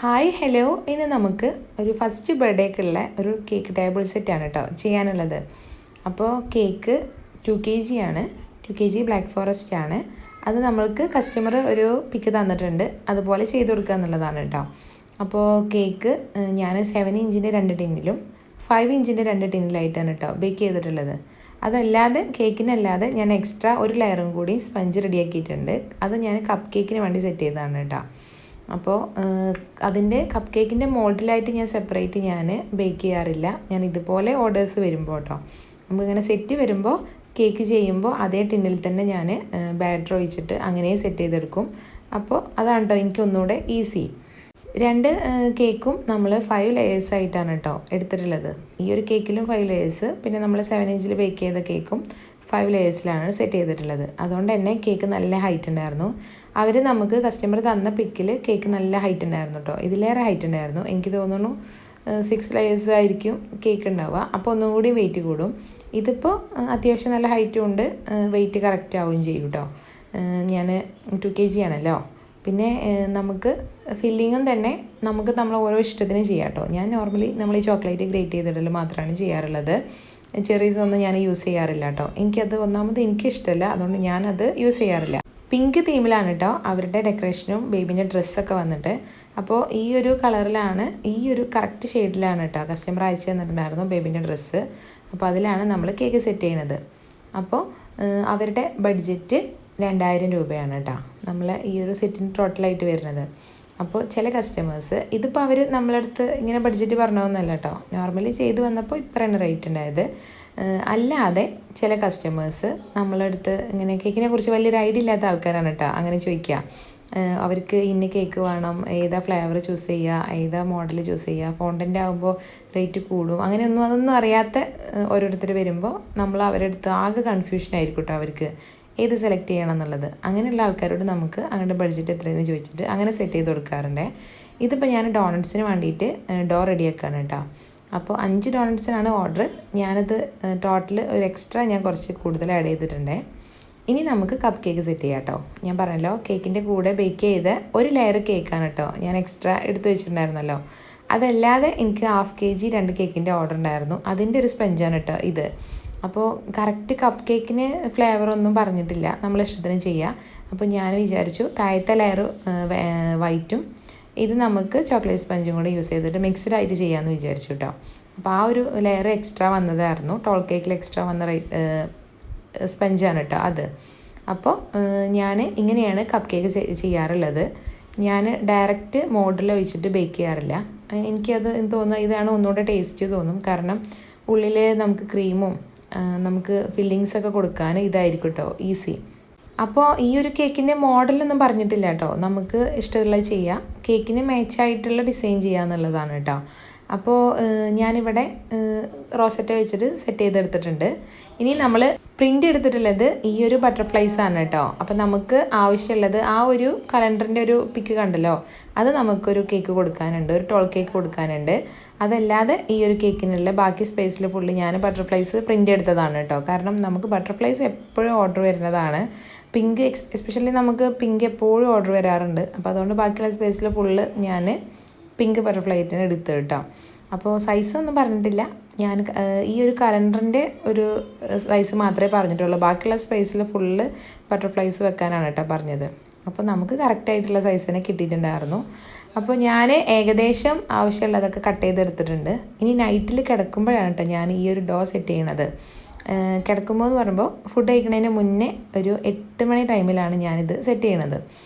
Hi hello ഇന്ന് നമുക്ക് ഒരു ഫസ്റ്റ് ബർത്ത്ഡേക്കുള്ള ഒരു കേക്ക് ടേബിൾ സെറ്റാണ് കേട്ടോ ചെയ്യാനുള്ളത്. അപ്പോൾ കേക്ക് 2 kg ആണ്, 2 kg ബ്ലാക്ക് ഫോറസ്റ്റ് ആണ്. അത് നമ്മൾക്ക് കസ്റ്റമർ ഒരു പിക്ക് തന്നിട്ടുണ്ട്, അതുപോലെ ചെയ്ത് കൊടുക്കുക എന്നുള്ളതാണ് കേട്ടോ. അപ്പോൾ കേക്ക് ഞാൻ 7 ഇഞ്ചിൻ്റെ 2 ടിന്നിലും 5 ഇഞ്ചിൻ്റെ 2 ടിന്നിലായിട്ടാണ് കേട്ടോ ബേക്ക് ചെയ്തിട്ടുള്ളത്. അതല്ലാതെ കേക്കിനല്ലാതെ ഞാൻ എക്സ്ട്രാ ഒരു ലെയറും കൂടി സ്പഞ്ച് റെഡിയാക്കിയിട്ടുണ്ട്. അത് ഞാൻ കപ്പ് കേക്കിന് വേണ്ടി സെറ്റ് ചെയ്തതാണ് കേട്ടോ. അപ്പോൾ അതിൻ്റെ കപ്പ് കേക്കിൻ്റെ മോൾഡിലായിട്ട് ഞാൻ സെപ്പറേറ്റ് ബേക്ക് ചെയ്യാറില്ല. ഞാൻ ഇതുപോലെ ഓർഡേഴ്സ് വരുമ്പോൾ കേട്ടോ, നമുക്കിങ്ങനെ സെറ്റ് വരുമ്പോൾ കേക്ക് ചെയ്യുമ്പോൾ അതേ ടിന്നിൽ തന്നെ ഞാൻ ബാറ്റർ ഒഴിച്ചിട്ട് അങ്ങനെ സെറ്റ് ചെയ്തെടുക്കും. അപ്പോൾ അതാണ് കേട്ടോ എനിക്ക് ഒന്നുകൂടെ ഈസി. 2 കേക്കും നമ്മൾ 5 ലെയേഴ്സ് ആയിട്ടാണ് കേട്ടോ എടുത്തിട്ടുള്ളത്. ഈ ഒരു കേക്കിലും 5 ലെയേഴ്സ്, പിന്നെ നമ്മൾ 7 ഇഞ്ചിൽ ബേക്ക് ചെയ്ത കേക്കും 5 ലെയേഴ്സിലാണ് സെറ്റ് ചെയ്തിട്ടുള്ളത്. അതുകൊണ്ട് തന്നെ കേക്ക് നല്ല ഹൈറ്റ് ഉണ്ടായിരുന്നു. അവർ നമുക്ക് കസ്റ്റമർ തന്ന പിക്കിൽ കേക്ക് നല്ല ഹൈറ്റ് ഉണ്ടായിരുന്നു കേട്ടോ, ഇതിലേറെ ഹൈറ്റ് ഉണ്ടായിരുന്നു. എനിക്ക് തോന്നുന്നു 6 ലെയേഴ്സ് ആയിരിക്കും കേക്ക് ഉണ്ടാവുക. അപ്പോൾ ഒന്നും കൂടി വെയിറ്റ് കൂടും. ഇതിപ്പോൾ അത്യാവശ്യം നല്ല ഹൈറ്റും ഉണ്ട്, വെയിറ്റ് കറക്റ്റ് ആവുകയും ചെയ്യും കേട്ടോ. ഞാൻ 2 kg ആണല്ലോ. പിന്നെ നമുക്ക് ഫില്ലിങ്ങും തന്നെ നമുക്ക് നമ്മൾ ഓരോ ഇഷ്ടത്തിന് ചെയ്യാം കേട്ടോ. ഞാൻ നോർമലി നമ്മൾ ഈ ചോക്ലേറ്റ് ഗ്രേറ്റ് ചെയ്തിടൽ മാത്രമാണ് ചെയ്യാറുള്ളത്. ചെറീസ് ഒന്നും ഞാൻ യൂസ് ചെയ്യാറില്ല കേട്ടോ. എനിക്കത് ഒന്നാമത് എനിക്കിഷ്ടമല്ല, അതുകൊണ്ട് ഞാനത് യൂസ് ചെയ്യാറില്ല. പിങ്ക് തീമിലാണ് കേട്ടോ അവരുടെ ഡെക്കറേഷനും ബേബിൻ്റെ ഡ്രസ്സൊക്കെ വന്നിട്ട്. അപ്പോൾ ഈ ഒരു കളറിലാണ്, ഈ ഒരു കറക്റ്റ് ഷെയ്ഡിലാണ് കേട്ടോ കസ്റ്റമർ അയച്ചു തന്നിട്ടുണ്ടായിരുന്നു ബേബിൻ്റെ ഡ്രസ്സ്. അപ്പോൾ അതിലാണ് നമ്മൾ കേക്ക് സെറ്റ് ചെയ്യണത്. അപ്പോൾ അവരുടെ ബഡ്ജറ്റ് 2000 രൂപയാണ് കേട്ടോ നമ്മൾ ഈ ഒരു സെറ്റിന് ടോട്ടലായിട്ട് വരുന്നത്. അപ്പോൾ ചില കസ്റ്റമേഴ്സ് ഇതിപ്പോൾ അവർ നമ്മളടുത്ത് ഇങ്ങനെ ബഡ്ജറ്റ് പറഞ്ഞതൊന്നുമല്ല കേട്ടോ, നോർമലി ചെയ്ത് വന്നപ്പോൾ ഇത്രയാണ് റേറ്റ് ഉണ്ടായത്. അല്ലാതെ ചില കസ്റ്റമേഴ്സ് നമ്മളടുത്ത് ഇങ്ങനെ കേക്കിനെ കുറിച്ച് വലിയൊരു ഐഡിയ ഇല്ലാത്ത ആൾക്കാരാണ് കേട്ടോ അങ്ങനെ ചോദിക്കുക. അവർക്ക് ഇന്ന കേക്ക് വേണം, ഏതാ ഫ്ലേവർ ചൂസ് ചെയ്യുക, ഏതാ മോഡൽ ചൂസ് ചെയ്യുക, ഫോണ്ടൻ്റ് ആകുമ്പോൾ റേറ്റ് കൂടും, അതൊന്നും അറിയാത്ത ഓരോരുത്തർ വരുമ്പോൾ നമ്മൾ അവരുടെ അടുത്ത് ആകെ കൺഫ്യൂഷൻ ആയിരിക്കും കേട്ടോ അവർക്ക് ഏത് സെലക്ട് ചെയ്യണം എന്നുള്ളത്. അങ്ങനെയുള്ള ആൾക്കാരോട് നമുക്ക് അങ്ങോട്ട് ബഡ്ജറ്റ് എത്രയെന്ന് ചോദിച്ചിട്ട് അങ്ങനെ സെറ്റ് ചെയ്ത് കൊടുക്കാറുണ്ട്. ഇതിപ്പോൾ ഞാൻ ഡോണറ്റ്സിന് വേണ്ടിയിട്ട് ഡോ റെഡിയാക്കുകയാണ് കേട്ടോ. അപ്പോൾ 5 ഡോണറ്റ്സിനാണ് ഓർഡർ. ഞാനത് ടോട്ടൽ ഒരു എക്സ്ട്രാ ഞാൻ കുറച്ച് കൂടുതൽ ആഡ് ചെയ്തിട്ടുണ്ട്. ഇനി നമുക്ക് കപ്പ് കേക്ക് സെറ്റ് ചെയ്യാം കേട്ടോ. ഞാൻ പറഞ്ഞല്ലോ കേക്കിൻ്റെ കൂടെ ബേക്ക് ചെയ്ത ഒരു ലെയർ കേക്കാണ് കേട്ടോ ഞാൻ എക്സ്ട്രാ എടുത്ത് വെച്ചിട്ടുണ്ടായിരുന്നല്ലോ. അതല്ലാതെ എനിക്ക് 1/2 kg 2 കേക്കിൻ്റെ ഓർഡർ ഉണ്ടായിരുന്നു. അതിൻ്റെ ഒരു സ്പഞ്ചാണ് കേട്ടോ ഇത്. അപ്പോൾ കറക്റ്റ് കപ്പ് കേക്കിന് ഫ്ലേവറൊന്നും പറഞ്ഞിട്ടില്ല, നമ്മൾ ഇഷ്ടത്തിന് ചെയ്യാം. അപ്പോൾ ഞാൻ വിചാരിച്ചു താഴത്തെ ലെയർ വൈറ്റും ഇത് നമുക്ക് ചോക്ലേറ്റ് സ്പഞ്ചും കൂടെ യൂസ് ചെയ്തിട്ട് മിക്സ്ഡ് ആയിട്ട് ചെയ്യാമെന്ന് വിചാരിച്ചു കേട്ടോ. അപ്പോൾ ആ ഒരു ലെയർ എക്സ്ട്രാ വന്നതായിരുന്നു, ടോൾ കേക്കിൽ എക്സ്ട്രാ വന്ന സ്പഞ്ചാണ് കേട്ടോ അത്. അപ്പോൾ ഞാൻ ഇങ്ങനെയാണ് കപ്പ് കേക്ക് ചെയ്യാറുള്ളത്. ഞാൻ ഡയറക്റ്റ് മോഡിൽ ഒഴിച്ചിട്ട് ബേക്ക് ചെയ്യാറില്ല. എനിക്കത് തോന്നുന്നു ഇതാണ് ഒന്നുകൂടെ ടേസ്റ്റ് തോന്നും. കാരണം ഉള്ളിൽ നമുക്ക് ക്രീമും നമുക്ക് ഫില്ലിങ്സൊക്കെ കൊടുക്കാൻ ഇതായിരിക്കും കേട്ടോ ഈസി. അപ്പോൾ ഈ ഒരു കേക്കിൻ്റെ മോഡലൊന്നും പറഞ്ഞിട്ടില്ല കേട്ടോ, നമുക്ക് ഇഷ്ടമുള്ളത് ചെയ്യാം, കേക്കിന് മാച്ചായിട്ടുള്ള ഡിസൈൻ ചെയ്യുക എന്നുള്ളതാണ് കേട്ടോ. അപ്പോൾ ഞാനിവിടെ റോസറ്റ വെച്ചിട്ട് സെറ്റ് ചെയ്തെടുത്തിട്ടുണ്ട്. ഇനി നമ്മൾ പ്രിൻ്റ് എടുത്തിട്ടുള്ളത് ഈ ഒരു ബട്ടർഫ്ലൈസ് ആണ് കേട്ടോ. അപ്പോൾ നമുക്ക് ആവശ്യമുള്ളത് ആ ഒരു കലണ്ടറിൻ്റെ ഒരു പിക്ക് കണ്ടല്ലോ, അത് നമുക്കൊരു കേക്ക് കൊടുക്കാനുണ്ട്, ഒരു ടോൾ കേക്ക് കൊടുക്കാനുണ്ട്. അതല്ലാതെ ഈ ഒരു കേക്കിനുള്ള ബാക്കി സ്പേസിൽ ഫുള്ള് ഞാൻ ബട്ടർഫ്ലൈസ് പ്രിൻ്റ് എടുത്തതാണ് കേട്ടോ. കാരണം നമുക്ക് ബട്ടർഫ്ലൈസ് എപ്പോഴും ഓർഡർ വരുന്നതാണ്. പിങ്ക് എസ്പെഷ്യലി നമുക്ക് പിങ്ക് എപ്പോഴും ഓർഡർ വരാറുണ്ട്. അപ്പോൾ അതുകൊണ്ട് ബാക്കിയുള്ള സ്പേസിൽ ഫുള്ള് ഞാൻ പിങ്ക് ബട്ടർഫ്ലൈറ്റിന് എടുത്ത് കേട്ടോ. അപ്പോൾ സൈസ് ഒന്നും പറഞ്ഞിട്ടില്ല, ഞാൻ ഈ ഒരു കലണ്ടറിൻ്റെ ഒരു സൈസ് മാത്രമേ പറഞ്ഞിട്ടുള്ളൂ. ബാക്കിയുള്ള സ്പേസിൽ ഫുള്ള് ബട്ടർഫ്ലൈസ് വെക്കാനാണ് കേട്ടോ പറഞ്ഞത്. അപ്പോൾ നമുക്ക് കറക്റ്റായിട്ടുള്ള സൈസ് തന്നെ കിട്ടിയിട്ടുണ്ടായിരുന്നു. അപ്പോൾ ഞാൻ ഏകദേശം ആവശ്യമുള്ളതൊക്കെ കട്ട് ചെയ്തെടുത്തിട്ടുണ്ട്. ഇനി നൈറ്റിൽ കിടക്കുമ്പോഴാണ് കേട്ടോ ഞാൻ ഈ ഒരു ഡോ സെറ്റ് ചെയ്യണത്. കിടക്കുമ്പോൾ എന്ന് പറയുമ്പോൾ ഫുഡ് കഴിക്കുന്നതിന് മുന്നേ ഒരു 8 മണി ടൈമിലാണ് ഞാനിത് സെറ്റ് ചെയ്യണത്.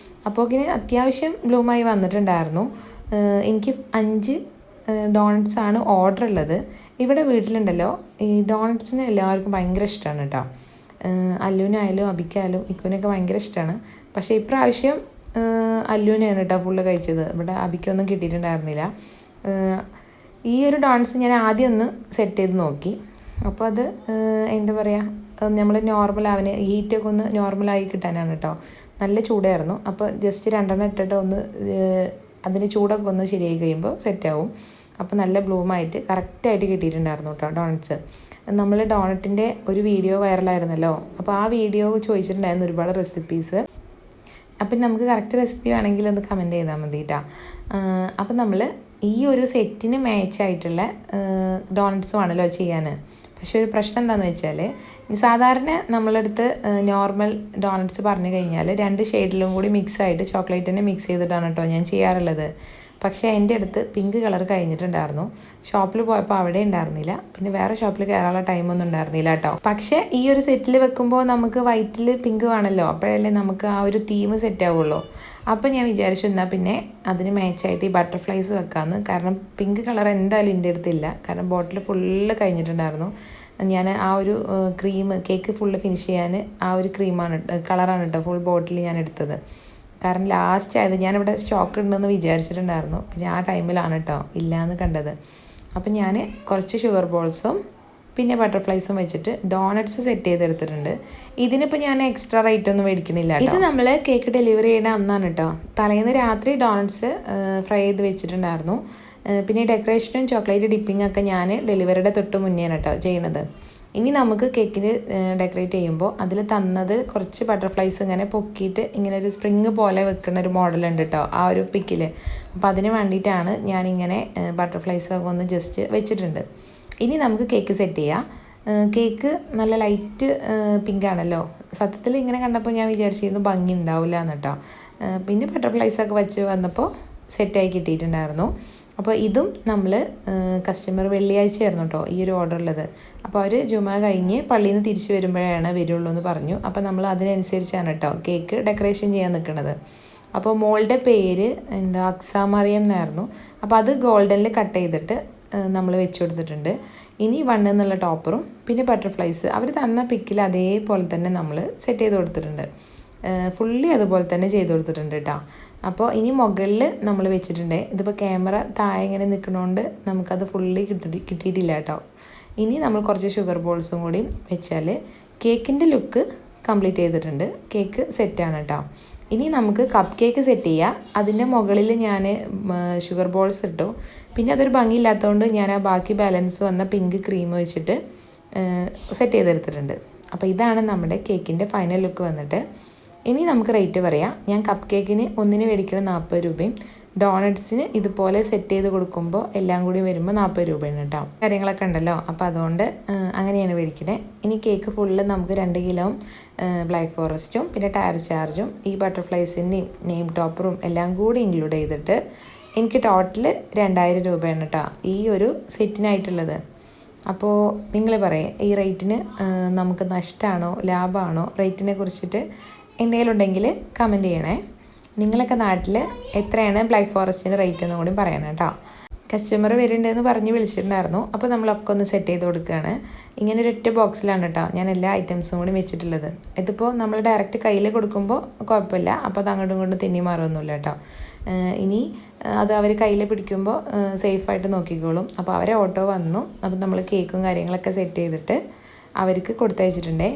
അപ്പോൾ ഇങ്ങനെ അത്യാവശ്യം ബ്ലൂമായി വന്നിട്ടുണ്ടായിരുന്നു. എനിക്ക് 5 ഡോണറ്റ്സ് ആണ് ഓർഡർ ഉള്ളത്. ഇവിടെ വീട്ടിലുണ്ടല്ലോ ഈ ഡോണറ്റ്സിന് എല്ലാവർക്കും ഭയങ്കര ഇഷ്ടമാണ് കേട്ടോ. അല്ലുവിനായാലും അബിക്കായാലും ഇക്കുവിനൊക്കെ ഭയങ്കര ഇഷ്ടമാണ്. പക്ഷേ ഇപ്രാവശ്യം അല്ലുവിനെയാണ് കേട്ടോ ഫുള്ള് കഴിച്ചത്. ഇവിടെ അബിക്കൊന്നും കിട്ടിയിട്ടുണ്ടായിരുന്നില്ല. ഈ ഒരു ഡോണറ്റ്സ് ഞാൻ ആദ്യം ഒന്ന് സെറ്റ് ചെയ്ത് നോക്കി. അപ്പോൾ അത് എന്താ പറയുക, നമ്മൾ നോർമൽ അവന് ഹീറ്റൊക്കെ ഒന്ന് നോർമലായി കിട്ടാനാണ് കേട്ടോ. നല്ല ചൂടായിരുന്നു. അപ്പോൾ ജസ്റ്റ് 2 ഇട്ടിട്ട് ഒന്ന് അതിൻ്റെ ചൂടൊക്കെ ഒന്ന് ശരിയായി കഴിയുമ്പോൾ സെറ്റാവും. അപ്പോൾ നല്ല ബ്ലൂമായിട്ട് കറക്റ്റായിട്ട് കിട്ടിയിട്ടുണ്ടായിരുന്നു കേട്ടോ ഡോണറ്റ്സ്. നമ്മൾ ഡോണറ്റിൻ്റെ ഒരു വീഡിയോ വൈറലായിരുന്നല്ലോ, അപ്പോൾ ആ വീഡിയോ ചോദിച്ചിട്ടുണ്ടായിരുന്നു ഒരുപാട് റെസിപ്പീസ്. അപ്പം നമുക്ക് കറക്റ്റ് റെസിപ്പി വേണമെങ്കിൽ ഒന്ന് കമൻറ്റ് ചെയ്താൽ മതി കേട്ടോ. അപ്പം നമ്മൾ ഈ ഒരു സെറ്റിന് മാച്ചായിട്ടുള്ള ഡോണറ്റ്സ് വേണമല്ലോ ചെയ്യാൻ. പക്ഷേ ഒരു പ്രശ്നം എന്താണെന്ന് വെച്ചാൽ സാധാരണ നമ്മളടുത്ത് നോർമൽ ഡോണറ്റ്സ് പറഞ്ഞു കഴിഞ്ഞാൽ 2 ഷെയ്ഡിലും കൂടി മിക്സ് ആയിട്ട് ചോക്ലേറ്റ് തന്നെ മിക്സ് ചെയ്തിട്ടാണ് കേട്ടോ ഞാൻ ചെയ്യാറുള്ളത്. പക്ഷേ എൻ്റെ അടുത്ത് പിങ്ക് കളർ കഴിഞ്ഞിട്ടുണ്ടായിരുന്നു. ഷോപ്പിൽ പോയപ്പോൾ അവിടെ ഉണ്ടായിരുന്നില്ല. പിന്നെ വേറെ ഷോപ്പിൽ കയറാനുള്ള ടൈമൊന്നും ഉണ്ടായിരുന്നില്ല കേട്ടോ. പക്ഷേ ഈ ഒരു സെറ്റിൽ വെക്കുമ്പോൾ നമുക്ക് വൈറ്റിൽ പിങ്ക് വേണമല്ലോ, അപ്പോഴല്ലേ നമുക്ക് ആ ഒരു തീം സെറ്റ് ആവുള്ളൂ. അപ്പോൾ ഞാൻ വിചാരിച്ചു എന്നാൽ പിന്നെ അതിന് മാച്ചായിട്ട് ഈ ബട്ടർഫ്ലൈസ് വെക്കാമെന്ന്. കാരണം പിങ്ക് കളർ എന്തായാലും എൻ്റെ അടുത്തില്ല. കാരണം ബോട്ടിൽ ഫുള്ള് കഴിഞ്ഞിട്ടുണ്ടായിരുന്നു. ഞാൻ ആ ഒരു ക്രീം കേക്ക് ഫുള്ള് ഫിനിഷ് ചെയ്യാൻ ആ ഒരു കളറാണ് കേട്ടോ ഫുൾ ബോട്ടിൽ ഞാൻ എടുത്തത്. കാരണം ലാസ്റ്റ് ആയത് ഞാനിവിടെ സ്റ്റോക്ക് ഉണ്ടെന്ന് വിചാരിച്ചിട്ടുണ്ടായിരുന്നു. പിന്നെ ആ ടൈമിലാണ് കേട്ടോ ഇല്ലയെന്ന് കണ്ടത്. അപ്പം ഞാൻ കുറച്ച് ഷുഗർ ബോൾസും പിന്നെ ബട്ടർഫ്ലൈസും വെച്ചിട്ട് ഡോണറ്റ്സ് സെറ്റ് ചെയ്തെടുത്തിട്ടുണ്ട്. ഇതിനിപ്പോൾ ഞാൻ എക്സ്ട്രാ റേറ്റ് ഒന്നും മേടിക്കണില്ല. ഇത് നമ്മൾ കേക്ക് ഡെലിവറി ചെയ്യുന്ന അന്നാണ് കേട്ടോ. തലേന്ന് രാത്രി ഡോണറ്റ്സ് ഫ്രൈ ചെയ്ത് വെച്ചിട്ടുണ്ടായിരുന്നു. പിന്നെ ഡെക്കറേഷനും ചോക്ലേറ്റ് ഡിപ്പിംഗ് ഒക്കെ ഞാൻ ഡെലിവറിയുടെ തൊട്ട് മുന്നേയാണ് കേട്ടോ ചെയ്യണത്. ഇനി നമുക്ക് കേക്കിന് ഡെക്കറേറ്റ് ചെയ്യുമ്പോൾ അതിൽ തന്നത് കുറച്ച് ബട്ടർഫ്ലൈസ് ഇങ്ങനെ പൊക്കിയിട്ട് ഇങ്ങനെ ഒരു സ്പ്രിങ് പോലെ വെക്കുന്ന ഒരു മോഡലുണ്ട് കേട്ടോ ആ ഒരു പിക്കിൽ. അപ്പോൾ അതിന് വേണ്ടിയിട്ടാണ് ഞാനിങ്ങനെ ബട്ടർഫ്ലൈസൊക്കെ ഒന്ന് ജസ്റ്റ് വെച്ചിട്ടുണ്ട്. ഇനി നമുക്ക് കേക്ക് സെറ്റ് ചെയ്യാം. കേക്ക് നല്ല ലൈറ്റ് പിങ്ക് ആണല്ലോ. സത്യത്തിൽ ഇങ്ങനെ കണ്ടപ്പോൾ ഞാൻ വിചാരിച്ചിരുന്നു ഭംഗി ഉണ്ടാവില്ല എന്ന് കേട്ടോ. പിന്നെ ബട്ടർഫ്ലൈസൊക്കെ വെച്ച് വന്നപ്പോൾ സെറ്റായി കിട്ടിയിട്ടുണ്ടായിരുന്നു. അപ്പോൾ ഇതും നമ്മൾ കസ്റ്റമർ വെള്ളിയാഴ്ചയായിരുന്നു കേട്ടോ ഈ ഒരു ഓർഡർ ഉള്ളത്. അപ്പോൾ അവർ ജുമ കഴിഞ്ഞ് പള്ളിയിൽ നിന്ന് തിരിച്ച് വരുമ്പോഴാണ് വരുള്ളൂ എന്ന് പറഞ്ഞു. അപ്പോൾ നമ്മൾ അതിനനുസരിച്ചാണ് കേട്ടോ കേക്ക് ഡെക്കറേഷൻ ചെയ്യാൻ നിൽക്കുന്നത്. അപ്പോൾ മോളുടെ പേര് അക്സാമറിയം എന്നായിരുന്നു. അപ്പോൾ അത് ഗോൾഡനിൽ കട്ട് ചെയ്തിട്ട് നമ്മൾ വെച്ച് കൊടുത്തിട്ടുണ്ട്. ഇനി 1 എന്നുള്ള ടോപ്പറും പിന്നെ ബട്ടർഫ്ലൈസ് അവർ തന്ന പിക്കിൽ അതേപോലെ തന്നെ നമ്മൾ സെറ്റ് ചെയ്ത് കൊടുത്തിട്ടുണ്ട്. ഫുള്ളി അതുപോലെ തന്നെ ചെയ്ത് കൊടുത്തിട്ടുണ്ട് കേട്ടോ. അപ്പോൾ ഇനി മുകളിൽ നമ്മൾ വെച്ചിട്ടുണ്ട്. ഇതിപ്പോൾ ക്യാമറ താഴെ ഇങ്ങനെ നിൽക്കണോണ്ട് നമുക്കത് ഫുള്ളി കിട്ടിയിട്ടില്ല കേട്ടോ. ഇനി നമ്മൾ കുറച്ച് ഷുഗർ ബോൾസും കൂടി വെച്ചാൽ കേക്കിൻ്റെ ലുക്ക് കംപ്ലീറ്റ് ചെയ്തിട്ടുണ്ട്. കേക്ക് സെറ്റാണ് കേട്ടോ. ഇനി നമുക്ക് കപ്പ് കേക്ക് സെറ്റ് ചെയ്യാം. അതിൻ്റെ മുകളിൽ ഞാൻ ഷുഗർ ബോൾസ് ഇട്ടു. പിന്നെ അതൊരു ഭംഗിയില്ലാത്തതുകൊണ്ട് ഞാൻ ആ ബാക്കി ബാലൻസ് വന്ന പിങ്ക് ക്രീം വെച്ചിട്ട് സെറ്റ് ചെയ്തെടുത്തിട്ടുണ്ട്. അപ്പോൾ ഇതാണ് നമ്മുടെ കേക്കിൻ്റെ ഫൈനൽ ലുക്ക് വന്നിട്ട്. ഇനി നമുക്ക് റേറ്റ് പറയാം. ഞാൻ കപ്പ് കേക്കിന് ഒന്നിന് മേടിക്കണം 40 രൂപയും ഡോണറ്റ്സിന് ഇതുപോലെ സെറ്റ് ചെയ്ത് കൊടുക്കുമ്പോൾ എല്ലാം കൂടി വരുമ്പോൾ 40 രൂപയാണ് കേട്ടോ. കാര്യങ്ങളൊക്കെ ഉണ്ടല്ലോ, അപ്പോൾ അതുകൊണ്ട് അങ്ങനെയാണ് മേടിക്കുന്നത്. ഇനി കേക്ക് ഫുള്ള് നമുക്ക് 2 കിലോ ബ്ലാക്ക് ഫോറസ്റ്റും പിന്നെ ടയർ ചാർജും ഈ ബട്ടർഫ്ലൈസിൻ്റെയും നെയിം ടോപ്പറും എല്ലാം കൂടി ഇൻക്ലൂഡ് ചെയ്തിട്ട് എനിക്ക് ടോട്ടൽ 2000 രൂപയാണ് കേട്ടോ ഈ ഒരു സെറ്റിനായിട്ടുള്ളത്. അപ്പോൾ നിങ്ങൾ പറയേ ഈ റേറ്റിന് നമുക്ക് നഷ്ടമാണോ ലാഭമാണോ? റേറ്റിനെ കുറിച്ചിട്ട് എന്തെങ്കിലും ഉണ്ടെങ്കിൽ കമൻറ്റ് ചെയ്യണേ. നിങ്ങളൊക്കെ നാട്ടിൽ എത്രയാണ് ബ്ലാക്ക് ഫോറസ്റ്റിൻ്റെ റേറ്റ് എന്നും കൂടി പറയണം കേട്ടോ. കസ്റ്റമർ വരുന്നുണ്ടെന്ന് പറഞ്ഞ് വിളിച്ചിട്ടുണ്ടായിരുന്നു. അപ്പോൾ നമ്മളൊക്കെ ഒന്ന് സെറ്റ് ചെയ്ത് കൊടുക്കുകയാണ്. ഇങ്ങനെ ഒരൊറ്റ ബോക്സിലാണ് കേട്ടോ ഞാൻ എല്ലാ ഐറ്റംസും കൂടി വെച്ചിട്ടുള്ളത്. ഇതിപ്പോൾ നമ്മൾ ഡയറക്റ്റ് കയ്യിൽ കൊടുക്കുമ്പോൾ കുഴപ്പമില്ല. അപ്പോൾ അത് അങ്ങോട്ടും ഇങ്ങോട്ടും തെന്നി മാറുമൊന്നുമില്ല കേട്ടോ. ഇനി അത് അവർ കയ്യിൽ പിടിക്കുമ്പോൾ സേഫായിട്ട് നോക്കിക്കോളും. അപ്പോൾ അവരെ ഓട്ടോ വന്നു. അപ്പോൾ നമ്മൾ കേക്കും കാര്യങ്ങളൊക്കെ സെറ്റ് ചെയ്തിട്ട് അവർക്ക് കൊടുത്തയച്ചിട്ടുണ്ടേ.